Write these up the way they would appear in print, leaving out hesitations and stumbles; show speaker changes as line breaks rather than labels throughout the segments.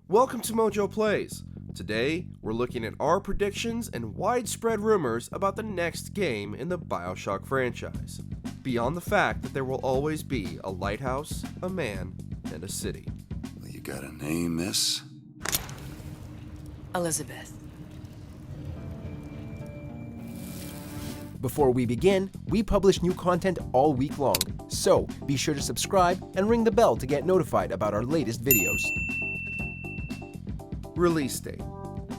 Welcome to MojoPlays. Today, we're looking at our predictions and widespread rumors about the next game in the BioShock franchise, beyond the fact that there will always be a lighthouse, a man, and a city.
Well, you gotta name this?
Elizabeth.
Before we begin, we publish new content all week long, so be sure to subscribe and ring the bell to get notified about our latest videos.
Release date.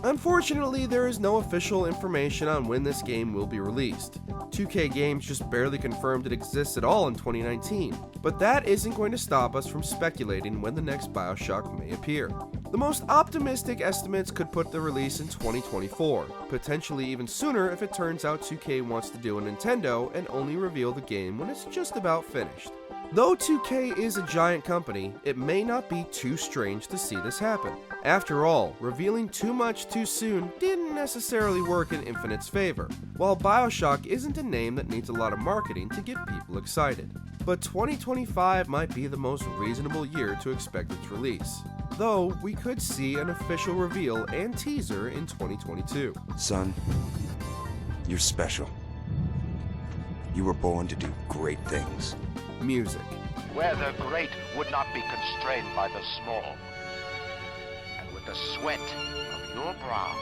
Unfortunately, there is no official information on when this game will be released. 2K Games just barely confirmed it exists at all in 2019, but that isn't going to stop us from speculating when the next BioShock may appear. The most optimistic estimates could put the release in 2024, potentially even sooner if it turns out 2K wants to do a Nintendo and only reveal the game when it's just about finished. Though 2K is a giant company, it may not be too strange to see this happen. After all, revealing too much too soon didn't necessarily work in Infinite's favor, while BioShock isn't a name that needs a lot of marketing to get people excited. But 2025 might be the most reasonable year to expect its release, though we could see an official reveal and teaser in 2022.
Son, you're special. You were born to do great things.
Music.
Where the great would not be constrained by the small. And with the sweat of your brow,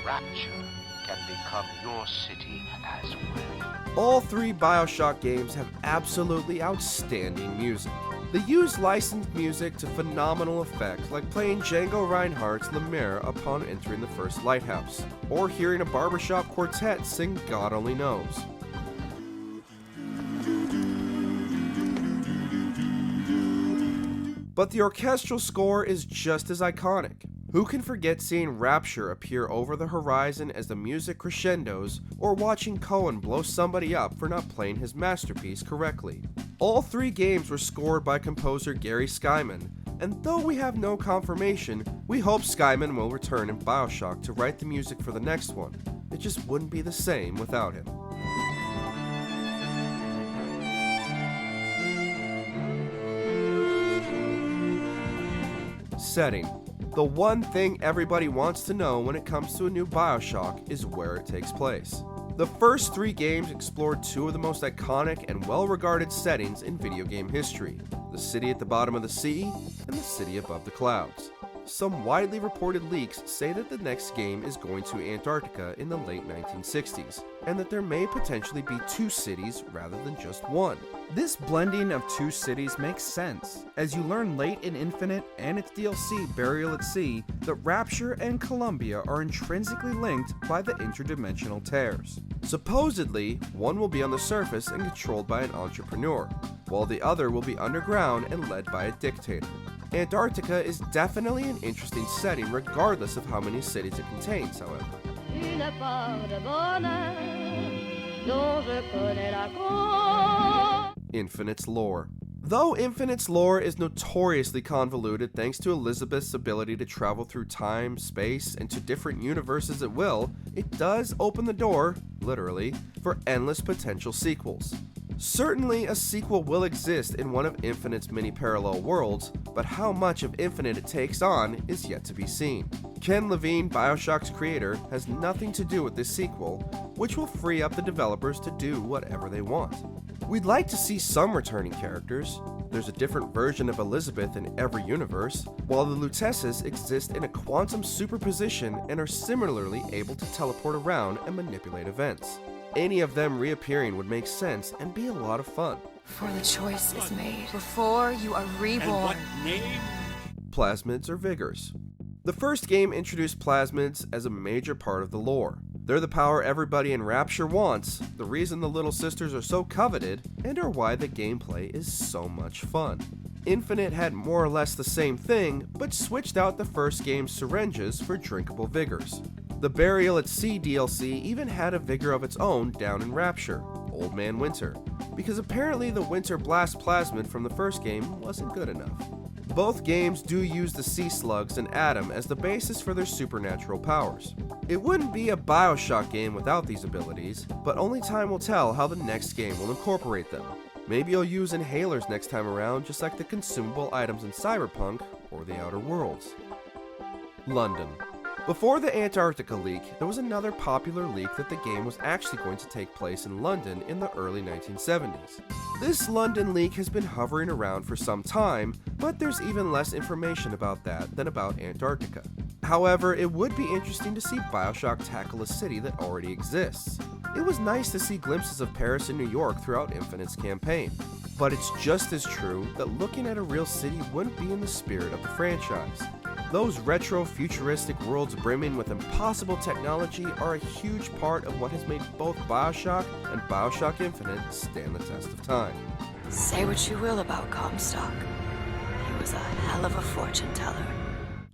Rapture can become your city as well.
All three BioShock games have absolutely outstanding music. They use licensed music to phenomenal effect, like playing Django Reinhardt's La Mer upon entering the first lighthouse, or hearing a barbershop quartet sing God Only Knows. But the orchestral score is just as iconic. Who can forget seeing Rapture appear over the horizon as the music crescendos, or watching Cohen blow somebody up for not playing his masterpiece correctly? All three games were scored by composer Gary Skyman, and though we have no confirmation, we hope Skyman will return in BioShock to write the music for the next one. It just wouldn't be the same without him. Setting. The one thing everybody wants to know when it comes to a new BioShock is where it takes place. The first three games explored two of the most iconic and well-regarded settings in video game history: the city at the bottom of the sea and the city above the clouds. Some widely reported leaks say that the next game is going to Antarctica in the late 1960s, and that there may potentially be two cities rather than just one.
This blending of two cities makes sense, as you learn late in Infinite and its DLC Burial at Sea that Rapture and Columbia are intrinsically linked by the interdimensional tears.
Supposedly, one will be on the surface and controlled by an entrepreneur, while the other will be underground and led by a dictator. Antarctica is definitely an interesting setting regardless of how many cities it contains, however. Infinite's lore. Though Infinite's lore is notoriously convoluted thanks to Elizabeth's ability to travel through time, space, and to different universes at will, it does open the door, literally, for endless potential sequels. Certainly, a sequel will exist in one of Infinite's many parallel worlds, but how much of Infinite it takes on is yet to be seen. Ken Levine, BioShock's creator, has nothing to do with this sequel, which will free up the developers to do whatever they want. We'd like to see some returning characters. There's a different version of Elizabeth in every universe, while the Luteces exist in a quantum superposition and are similarly able to teleport around and manipulate events. Any of them reappearing would make sense and be a lot of fun.
For the choice is made before you are reborn.
Plasmids or Vigors. The first game introduced plasmids as a major part of the lore. They're the power everybody in Rapture wants, the reason the Little Sisters are so coveted, and are why the gameplay is so much fun. Infinite had more or less the same thing, but switched out the first game's syringes for drinkable Vigors. The Burial at Sea DLC even had a Vigor of its own down in Rapture, Old Man Winter, because apparently the Winter Blast plasmid from the first game wasn't good enough. Both games do use the sea slugs and Atom as the basis for their supernatural powers. It wouldn't be a BioShock game without these abilities, but only time will tell how the next game will incorporate them. Maybe you'll use inhalers next time around, just like the consumable items in Cyberpunk or the Outer Worlds. London. Before the Antarctica leak, there was another popular leak that the game was actually going to take place in London in the early 1970s. This London leak has been hovering around for some time, but there's even less information about that than about Antarctica. However, it would be interesting to see BioShock tackle a city that already exists. It was nice to see glimpses of Paris and New York throughout Infinite's campaign, but it's just as true that looking at a real city wouldn't be in the spirit of the franchise. Those retro futuristic worlds brimming with impossible technology are a huge part of what has made both BioShock and BioShock Infinite stand the test of time.
Say what you will about Comstock. He was a hell of a fortune teller.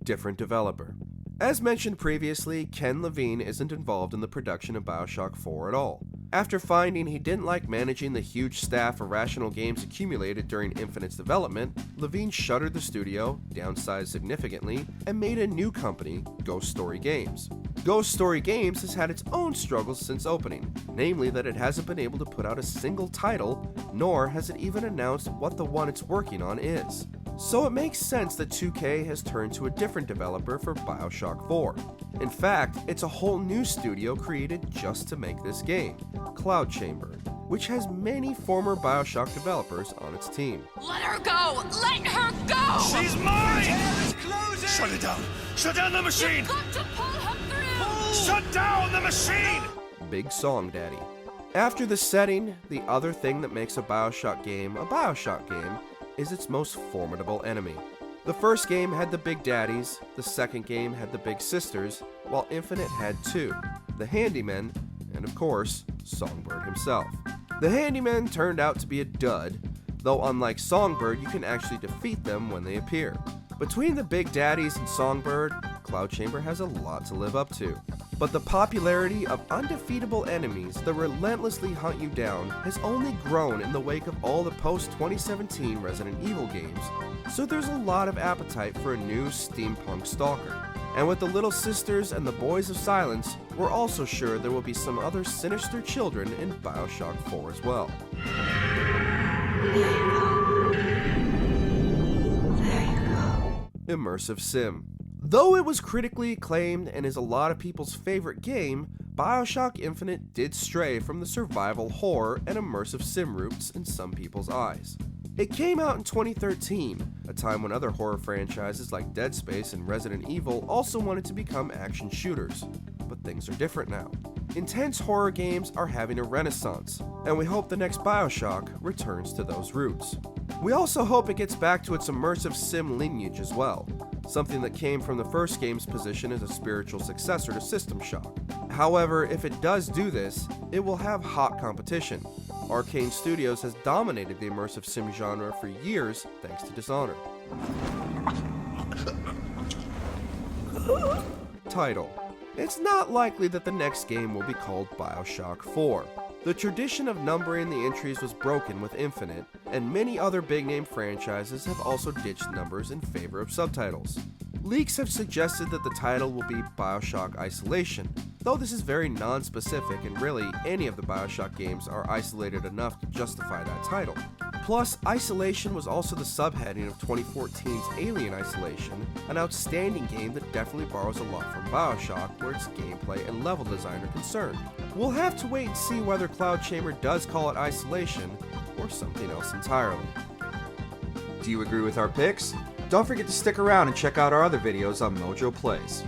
Different developer. As mentioned previously, Ken Levine isn't involved in the production of BioShock 4 at all. After finding he didn't like managing the huge staff Irrational Games accumulated during Infinite's development, Levine shuttered the studio, downsized significantly, and made a new company, Ghost Story Games. Ghost Story Games has had its own struggles since opening, namely that it hasn't been able to put out a single title, nor has it even announced what the one it's working on is. So it makes sense that 2K has turned to a different developer for BioShock 4. In fact, it's a whole new studio created just to make this game, Cloud Chamber, which has many former BioShock developers on its team.
Let her go! Let her go!
She's mine! Shut it down! Shut down the machine!
You've got to pull her through!
Shut down the machine!
Big Song Daddy. After the setting, the other thing that makes a BioShock game is its most formidable enemy. The first game had the Big Daddies, the second game had the Big Sisters, while Infinite had two, the Handymen, and of course, Songbird himself. The Handymen turned out to be a dud, though unlike Songbird, you can actually defeat them when they appear. Between the Big Daddies and Songbird, Cloud Chamber has a lot to live up to. But the popularity of undefeatable enemies that relentlessly hunt you down has only grown in the wake of all the post-2017 Resident Evil games, so there's a lot of appetite for a new steampunk stalker. And with the Little Sisters and the Boys of Silence, we're also sure there will be some other sinister children in BioShock 4 as well. Immersive Sim. Though it was critically acclaimed and is a lot of people's favorite game, BioShock Infinite did stray from the survival horror and immersive sim roots in some people's eyes. It came out in 2013, a time when other horror franchises like Dead Space and Resident Evil also wanted to become action shooters, but things are different now. Intense horror games are having a renaissance, and we hope the next BioShock returns to those roots. We also hope it gets back to its immersive sim lineage as well, something that came from the first game's position as a spiritual successor to System Shock. However, if it does do this, it will have hot competition. Arcane Studios has dominated the immersive sim genre for years thanks to Dishonored. Title. It's not likely that the next game will be called BioShock 4. The tradition of numbering the entries was broken with Infinite, and many other big-name franchises have also ditched numbers in favor of subtitles. Leaks have suggested that the title will be BioShock Isolation, though this is very non-specific and really any of the BioShock games are isolated enough to justify that title. Plus, Isolation was also the subheading of 2014's Alien Isolation, an outstanding game that definitely borrows a lot from BioShock where its gameplay and level design are concerned. We'll have to wait and see whether Cloud Chamber does call it Isolation or something else entirely.
Do you agree with our picks? Don't forget to stick around and check out our other videos on MojoPlays.